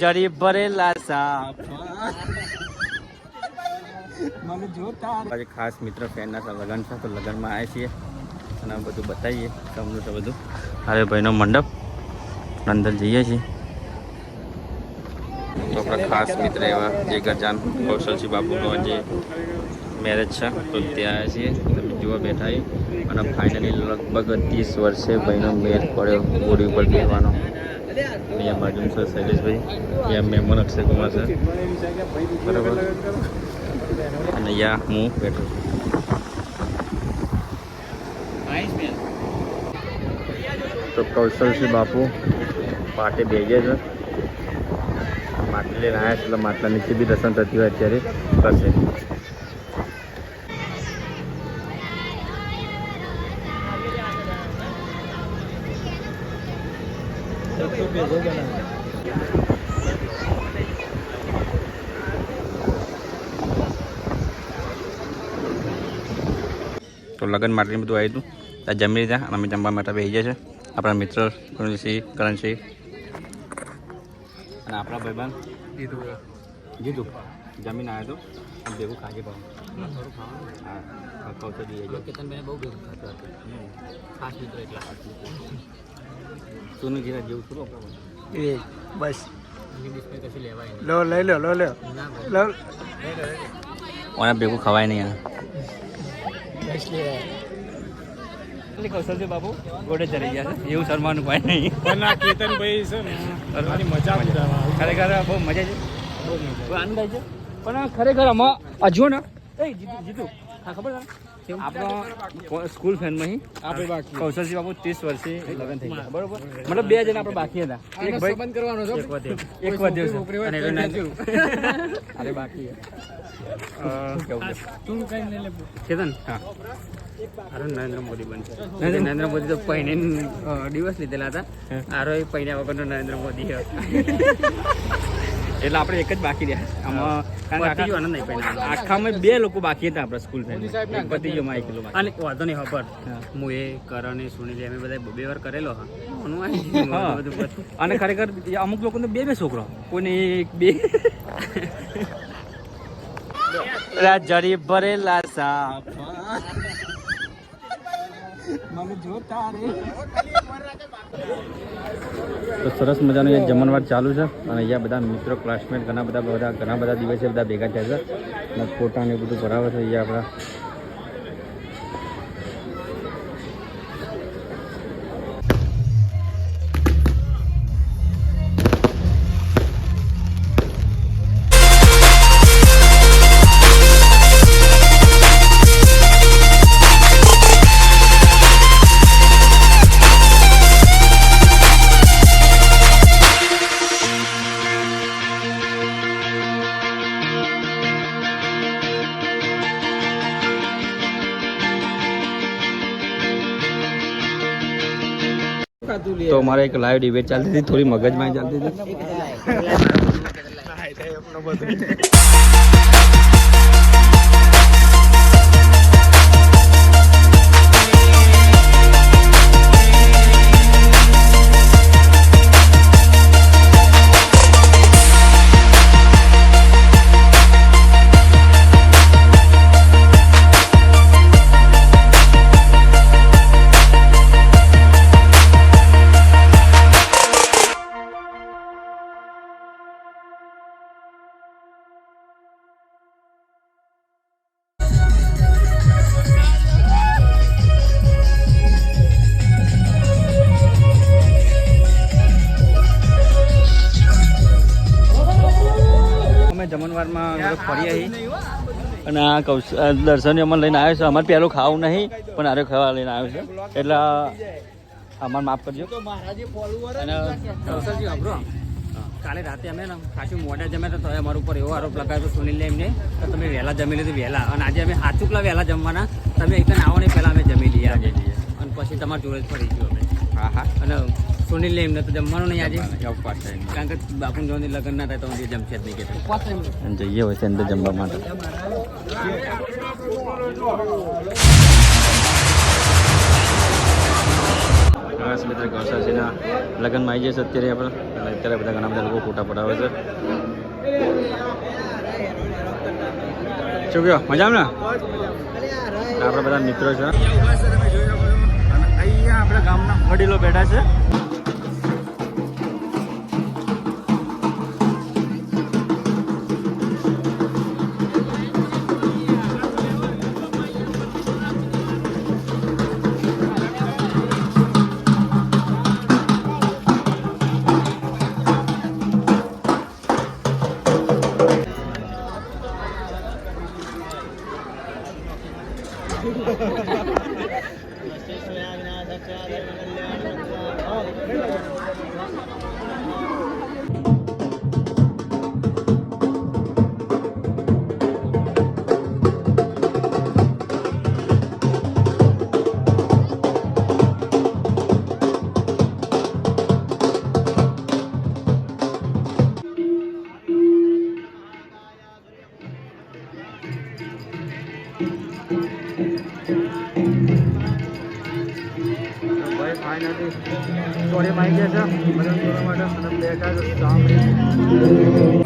જરી ભરેલા સાપ મને જોતા આજે ખાસ મિત્ર ફ્રેન્ડના લગ્ન છે તો લગ્નમાં આવ્યા છીએ અને બધું બતાવીએ તમને છે બધું. અરે ભાઈનો મંડપ અંદર જઈએ છીએ તો આપણા ખાસ મિત્ર એવા જે ગજાન કૌશલસિંહ બાપુનો જે મેરેજ છે તો ત્યાં આવ્યા છીએ. તમે જોવા બેઠા અને ફાઇનલી લગભગ 30 વર્ષે ભાઈનો મેળ પડ્યો હોડી ઉપર બેસવાનો. અહીંયા બાજુ છે શૈલેષભાઈ, અહીંયા મહેમાન અક્ષયકુમાર છે બરાબર અને અહીંયા હું બેઠો છું. તો કૌશલસિંહ બાપુ પાટે બેજે છે, માટલી લઈને આવ્યા છે એટલે માટલા નીચે બી રસમ થતી હોય અત્યારે કરશે. તો લગ્ન માટલી બધું આવ્યું હતું ત્યાં જમી લીધા અને અમે જમવા માટે બેસી જાય છે. આપણા મિત્ર કરુણસિંહ, કરણસિંહ અને આપણા ભાઈબંધ જીતુ જમીન આવ્યો હતો ભેગું ખાજે ભાવ હા કૌશલ કેતનભાઈ બહુ ભેગું ખાતો હતો ખાસ મિત્રો એટલા સોનું ઘેરા જેવું થોડું એ બસ કશું લેવાય લો લઈ લો લો લો લો ઓના ભેગું ખવાય નહીં કૌશલસિંહ બાપુ ગોડે ચડી ગયા છે એવું શરમાનું કોઈ નહીં. કેતનભાઈ છે ને મજા ખરેખર બહુ મજા છે, બહુ આનંદ આવે છે. પણ ખરેખર આમાં હજુ ને એ જીતુ હા ખબર છે આપણો સ્કૂલ ફ્રેન્ડમાં કૌશલસિંહ બાપુ 30 વર્ષે લગ્ન થઈ ગયા બરોબર. મતલબ 2 જણા આપણે બાકી હતા. એક ભાઈ બંધ કરવાનો છે એક વધ્યો અરે બાકી કેતન હા અરે નરેન્દ્ર મોદી બનશે. નરેન્દ્ર મોદી તો પહેને દિવસ લીધેલા હતા. આરો પહેર્યા વગરનો નરેન્દ્ર મોદી એટલે આપણે એક જ બાકી રહ્યા આમાં. કારણ કે આનંદ નહીં પહેલા આખામાં 2 લોકો બાકી હતા આપણા સ્કૂલ ફ્રેન્ડ પતિ ગયો માં 1 કિલો અને વાંધો નહીં ખબર હું એ કરણે સુનિલ અમે બધા 2 વાર કરેલો હા. અને ખરેખર અમુક લોકોને 2 છોકરો કોઈને 1 જરી ભરેલા સાપ મને જોતા રે. તો સરસ મજાનું એક જમણવાર ચાલુ છે અને અહીંયા બધા મિત્રો ક્લાસમેટ ઘણા બધા દિવસે બધા ભેગા થયા છે અને ફોટા ને બધું ભરાવે છે. અહીંયા આપણા તો મારે એક લાઈવ ડિબેટ ચાલતી હતી, થોડી મગજમાં ચાલતી હતી. જમણવારમાં ફરી આવી અને આ દર્શન અમને લઈને આવ્યો છે. અમારે પહેલું ખાવું નહીં પણ આરે ખાવા લઈને આવ્યો છે એટલે અમારે માફ કરજો. કાલે રાતે અમે ખાસું મોડા જમ્યા તો અમારા ઉપર એવો આરોપ લગાવ્યો સુનિલ એમને તો તમે વહેલા જમી લીધું વહેલા અને આજે અમે હાચુકલા વહેલા જમવાના તમે એકદમ આવો નહીં પહેલાં અમે જમી લઈએ આજે અને પછી તમારે જોડે જ પડી ગયું અમે. હા હા અને સુનિલ એમને તો જમવાનું નહીં આજે કારણ કે બાપુ જોવાની લગ્ન ના થાય તો જમશે જ નહીં કે જઈએ હોય છે અંદર જમવા માટે. ખાસ મિત્ર કૌશલસિંહના લગ્નમાં આવી જશે અત્યારે આપણે અત્યારે બધા ઘણા બધા લોકો ફોટા પડાવે છે. શું કહો મજામાં ને આપણા બધા મિત્રો છે. અહીંયા આપણા ગામના વડીલો બેઠા છે. ફાઇનલી થોડી માહિતી છે મદદ કરવા માટે અને બેઠા સાંભળી.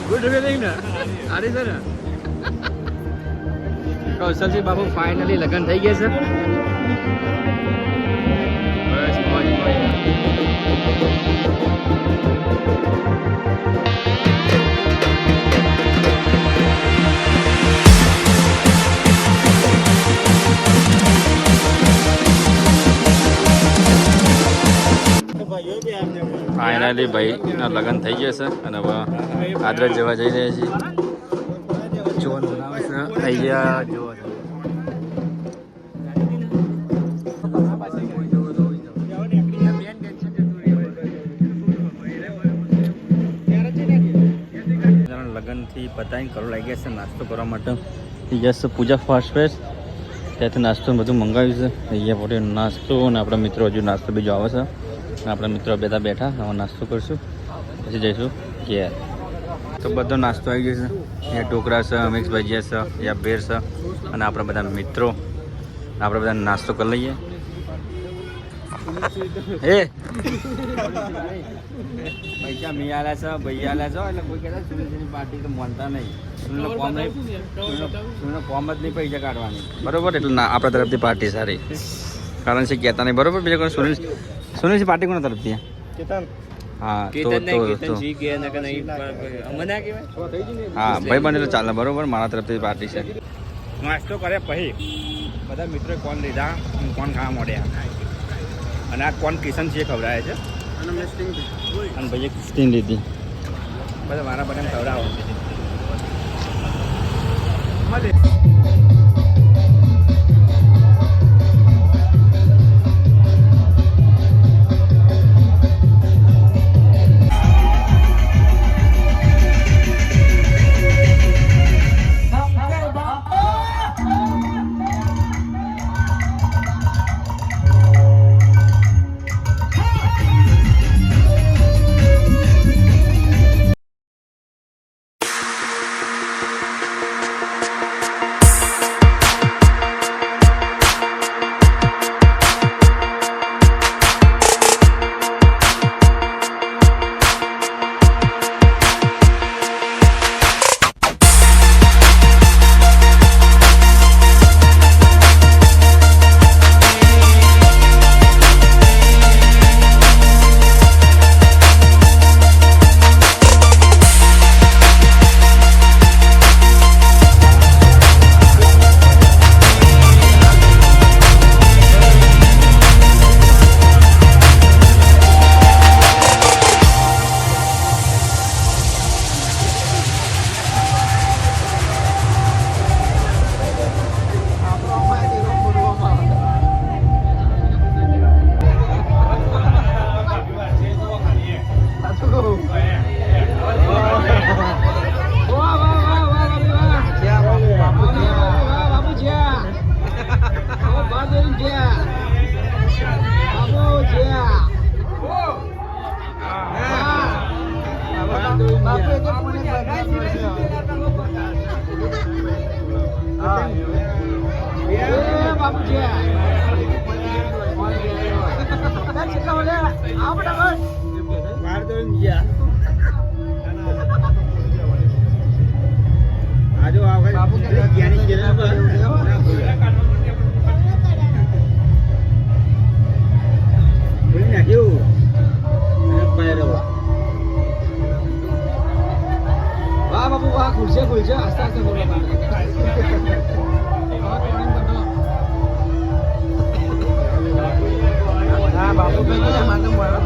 ગુડ ફિલિંગ ને આરી છે ને કૌશલજી બાબુ ફાઇનલી લગ્ન થઈ ગયા છે. બસ મોજ મોજ. ફાઇનલી ભાઈના લગ્ન થઈ ગયા છે અને હવે આદરા જવા જઈ રહ્યા છીએ. જોવાનું બનાવે છે અહીંયા જોવા લગ્નથી પતાવીને કરવા લાગ્યા છે નાસ્તો કરવા માટે. યસ પૂજા ફાસ્ટ ફેસ્ટ ત્યાંથી નાસ્તો બધું મંગાવ્યું છે. અહીંયા પોતે નાસ્તો અને આપણા મિત્રો હજુ નાસ્તો બીજો આવે છે. આપણા મિત્રો બધા બેઠા હવે નાસ્તો કરશું પછી જઈશું ઘેર. તો બધો નાસ્તો આવી ગયો છે. અહીંયા ઢોકળા છે, મિક્સ ભજીયા છે, અહીંયા બેર છે અને આપણા બધા મિત્રો આપણે બધા નાસ્તો કરી લઈએ. એ પૈસા મી આલ્યા છે ભાઈ આલ્યા છો એટલે કોઈ કહેતા સુનિલની પાર્ટી તો માનતા નહીં. સુનિલનો કોમ નહીં, સુનિલનો કોમ જ નહીં પૈસા કાઢવાની બરોબર. એટલે ના આપણા તરફથી પાર્ટી સારી કારણ છે કહેતા નહીં બરોબર. બીજા કોઈ સુનિલ પાર્ટી કોના તરફથી? હા હા ભાઈ બને તો ચાલે બરોબર. મારા તરફથી પાર્ટી છે. નાસ્તો કરે પછી બધા મિત્રોએ કોણ લીધા કોણ ખાવા મળ્યા અને આ કોણ કિશન છે ખવડાવે છે અને ભાઈએ ક્રિસ્ટીન લીધી. બધા મારા બધાને ખવડાવો. બહાર તો એમ ગયા આજો આ બાપુ કે જ્ઞાની કે ના બોલી નાખ્યું પાયરો વાહ બાપુ વાહ ખુરશે આસ્તે આસ્તે બોલો હા બાપુ કે મારે